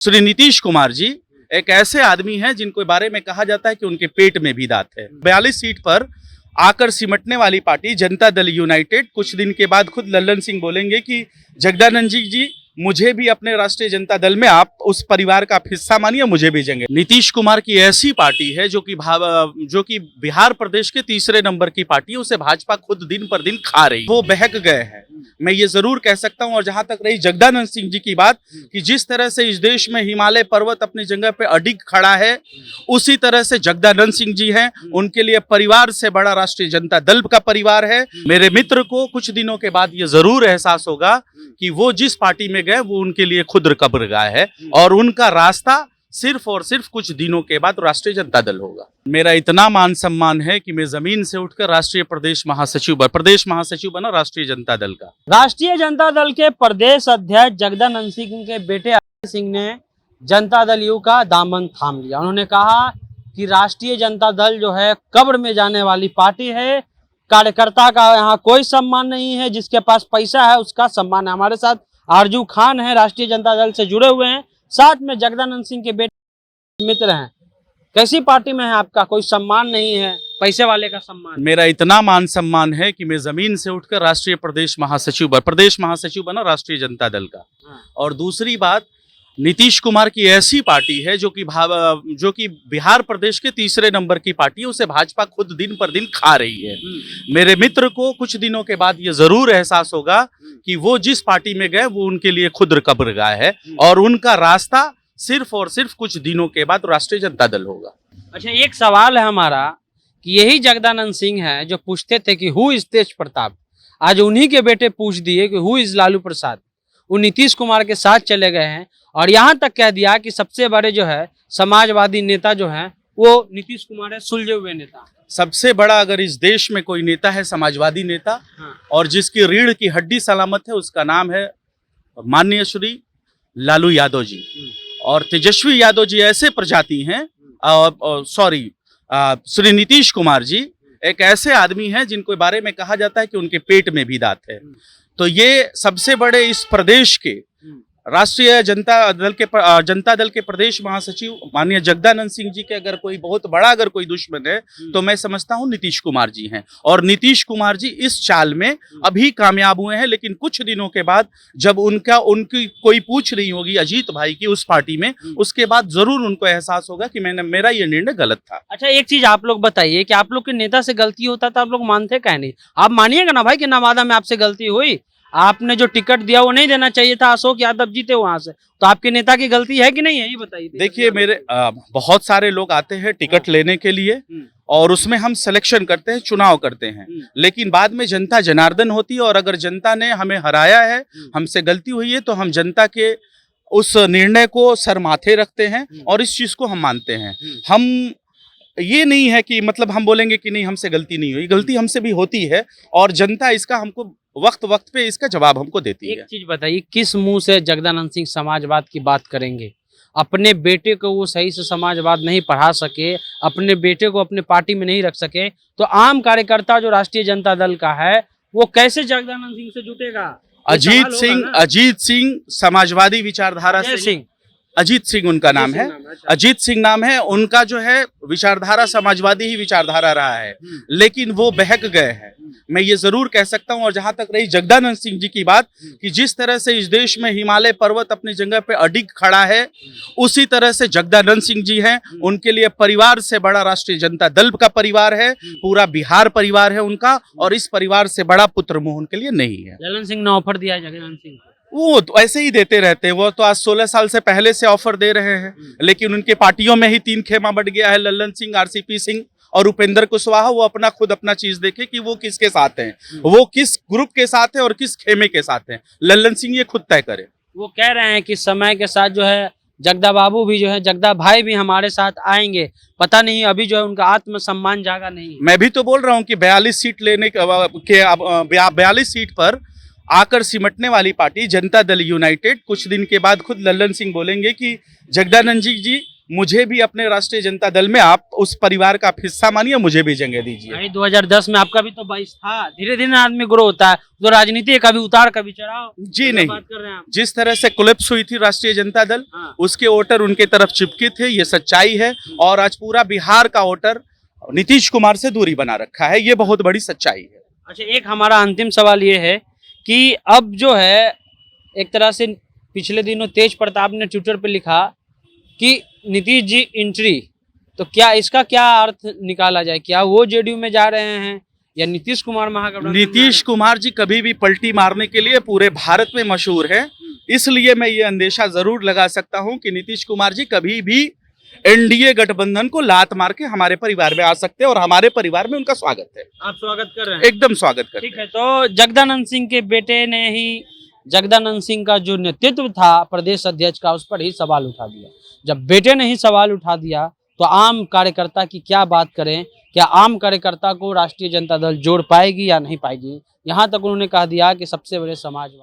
श्री नीतीश कुमार जी एक ऐसे आदमी हैं जिनको बारे में कहा जाता है कि उनके पेट में भी दांत है। 42 सीट पर आकर सिमटने वाली पार्टी जनता दल यूनाइटेड कुछ दिन के बाद खुद लल्लन सिंह बोलेंगे कि जगदानंद जी मुझे भी अपने राष्ट्रीय जनता दल में आप उस परिवार का हिस्सा मानिए, मुझे भेजेंगे। नीतीश कुमार की ऐसी पार्टी है जो कि बिहार प्रदेश के तीसरे नंबर की पार्टी है, उसे भाजपा खुद दिन पर दिन खा रही है। वो बहक गए हैं, मैं ये जरूर कह सकता हूं। और जहां तक रही जगदानंद सिंह जी की बात कि जिस तरह से इस देश में हिमालय पर्वत अपनी जगह पे अडिग खड़ा है, उसी तरह से जगदानंद सिंह जी हैं। उनके लिए परिवार से बड़ा राष्ट्रीय जनता दल का परिवार है। मेरे मित्र को कुछ दिनों के बाद ये जरूर एहसास होगा कि वो जिस पार्टी में गए वो उनके लिए खुद कब्रगाह है और उनका रास्ता सिर्फ और सिर्फ कुछ दिनों के बाद राष्ट्रीय जनता दल होगा। मेरा इतना मान सम्मान है कि मैं जमीन से उठकर राष्ट्रीय प्रदेश महासचिव बना राष्ट्रीय जनता दल का। राष्ट्रीय जनता दल के प्रदेश अध्यक्ष जगदानंद सिंह के बेटे अजय सिंह ने जनता दल यू का दामन थाम लिया। उन्होंने कहा कि राष्ट्रीय जनता दल जो है कब्र में जाने वाली पार्टी है, कार्यकर्ता का यहाँ कोई सम्मान नहीं है, जिसके पास पैसा है उसका सम्मान है। हमारे साथ आरजू खान है, राष्ट्रीय जनता दल से जुड़े हुए हैं, साथ में जगदानंद सिंह के बेटे मित्र हैं। कैसी पार्टी में है आपका? कोई सम्मान नहीं है, पैसे वाले का सम्मान। मेरा इतना मान सम्मान है कि मैं जमीन से उठकर राष्ट्रीय प्रदेश महासचिव बना राष्ट्रीय जनता दल का। और दूसरी बात, नीतीश कुमार की ऐसी पार्टी है जो कि बिहार प्रदेश के तीसरे नंबर की पार्टी है, उसे भाजपा खुद दिन पर दिन खा रही है। मेरे मित्र को कुछ दिनों के बाद ये जरूर एहसास होगा कि वो जिस पार्टी में गए वो उनके लिए खुद कब्रगाह है और उनका रास्ता सिर्फ और सिर्फ कुछ दिनों के बाद राष्ट्रीय जनता दल होगा। अच्छा, एक सवाल है हमारा कि यही जगदानंद सिंह है जो पूछते थे कि हु इज तेज प्रताप, आज उन्हीं के बेटे पूछ दिए कि हु इज लालू प्रसाद। वो नीतीश कुमार के साथ चले गए हैं और यहाँ तक कह दिया कि सबसे बड़े जो है समाजवादी नेता जो है वो नीतीश कुमार है, सुलझे हुए नेता। सबसे बड़ा अगर इस देश में कोई नेता है समाजवादी नेता, और जिसकी रीढ़ की हड्डी सलामत है, उसका नाम है माननीय श्री लालू यादव जी। और तेजस्वी यादव जी ऐसे प्रजाति हैं, श्री नीतीश कुमार जी एक ऐसे आदमी हैं जिनको बारे में कहा जाता है कि उनके पेट में भी दांत है। तो ये सबसे बड़े इस प्रदेश के राष्ट्रीय जनता दल के प्रदेश महासचिव माननीय जगदानंद सिंह जी के अगर कोई बहुत बड़ा कोई दुश्मन है तो मैं समझता हूं नीतीश कुमार जी हैं। और नीतीश कुमार जी इस चाल में अभी कामयाब हुए हैं, लेकिन कुछ दिनों के बाद जब उनकी कोई पूछ रही होगी अजीत भाई की उस पार्टी में, उसके बाद जरूर उनको एहसास होगा कि मेरा ये निर्णय गलत था। अच्छा, एक चीज आप लोग बताइए कि आप लोग के नेता से गलती होता था, आप लोग मानते क्या नहीं? आप मानिएगा ना भाई कि नवादा में आपसे गलती हुई, आपने जो टिकट दिया वो नहीं देना चाहिए था, अशोक यादव जीते वहां से, तो आपके नेता की गलती है कि नहीं है, ये बताइए। देखिए, मेरे बहुत सारे लोग आते हैं टिकट लेने के लिए और उसमें हम सिलेक्शन करते हैं, चुनाव करते हैं, लेकिन बाद में जनता जनार्दन होती है और अगर जनता ने हमें हराया है, हमसे गलती हुई है, तो हम जनता के उस निर्णय को सर माथे रखते हैं और इस चीज को हम मानते हैं। हम ये नहीं है कि मतलब हम बोलेंगे कि नहीं हमसे गलती नहीं हुई, गलती हमसे भी होती है और जनता इसका हमको वक्त पे इसका जवाब हमको देती है। एक चीज बताइए, किस मुंह से जगदानंद सिंह समाजवाद की बात करेंगे? अपने बेटे को वो सही से समाजवाद नहीं पढ़ा सके, अपने बेटे को अपने पार्टी में नहीं रख सके, तो आम कार्यकर्ता जो राष्ट्रीय जनता दल का है वो कैसे जगदानंद सिंह से जुटेगा? अजीत सिंह समाजवादी विचारधारा से, अजीत सिंह उनका नाम है, अजीत सिंह नाम है उनका, जो है विचारधारा समाजवादी ही विचारधारा रहा है, लेकिन वो बहक गए हैं, मैं ये जरूर कह सकता हूं। और जहां तक रही जगदानंद सिंह जी की बात कि जिस तरह से इस देश में हिमालय पर्वत अपनी जगह पे अडिग खड़ा है, उसी तरह से जगदानंद सिंह जी हैं। उनके लिए परिवार से बड़ा राष्ट्रीय जनता दल का परिवार है, पूरा बिहार परिवार है उनका, और इस परिवार से बड़ा पुत्र मोह उनके लिए नहीं है। लल्लन सिंह ने ऑफर दिया है जगदानंद सिंह को, वो तो ऐसे ही देते रहते हैं, वो तो आज 16 साल से पहले से ऑफर दे रहे हैं, लेकिन उनके पार्टियों में ही 3 खेमा बढ़ गया है, लल्लन सिंह, आरसीपी सिंह और उपेंद्र कुशवाहा। वो खुद अपना चीज देखे कि वो किसके साथ हैं, वो किस ग्रुप के साथ है और किस खेमे के साथ हैं, लल्लन सिंह ये खुद तय करे। वो कह रहे हैं कि समय के साथ जो है जगदा बाबू भी जो है, जगदा भाई भी हमारे साथ आएंगे, पता नहीं अभी जो है उनका आत्मसम्मान जागा नहीं। मैं भी तो बोल रहा हूँ कि 42 सीट लेने के 42 सीट पर आकर सिमटने वाली पार्टी जनता दल यूनाइटेड कुछ दिन के बाद खुद लल्लन सिंह बोलेंगे कि जगदानंद जी मुझे भी अपने राष्ट्रीय जनता दल में आप उस परिवार का हिस्सा मानिए, मुझे भी जगह दीजिए। भाई 2010 में आपका भी तो 22 था। धीरे धीरे आदमी ग्रो होता है, तो राजनीति है, कभी उतार कभी चढ़ाव। जी क्या नहीं, बात कर रहे हैं आप? जिस तरह से कोलैप्स हुई थी राष्ट्रीय जनता दल, हाँ। उसके वोटर उनके तरफ चिपके थे, ये सच्चाई है। और आज पूरा बिहार का वोटर नीतीश कुमार से दूरी बना रखा है, ये बहुत बड़ी सच्चाई है। अच्छा, एक हमारा अंतिम सवाल ये है कि अब जो है एक तरह से पिछले दिनों तेज प्रताप ने ट्विटर पे लिखा कि नीतीश जी एंट्री, तो क्या इसका क्या अर्थ निकाला जाए? क्या वो जेडीयू में जा रहे हैं या नीतीश कुमार महागठबंधन? नीतीश कुमार जी कभी भी पलटी मारने के लिए पूरे भारत में मशहूर है, इसलिए मैं ये अंदेशा जरूर लगा सकता हूं कि नीतीश कुमार जी कभी भी एनडीए गठबंधन को लात मार के हमारे परिवार में आ सकते हैं और हमारे परिवार में उनका स्वागत है। आप स्वागत कर रहे हैं? एकदम स्वागत करते ठीक है, तो जगदानंद सिंह के बेटे ने ही जगदानंद सिंह का जो नेतृत्व था प्रदेश अध्यक्ष का, उस पर ही सवाल उठा दिया। जब बेटे ने ही सवाल उठा दिया तो आम कार्यकर्ता की क्या बात करें? क्या आम कार्यकर्ता को राष्ट्रीय जनता दल जोड़ पाएगी या नहीं पाएगी? यहाँ तक उन्होंने कह दिया कि सबसे बड़े समाजवादी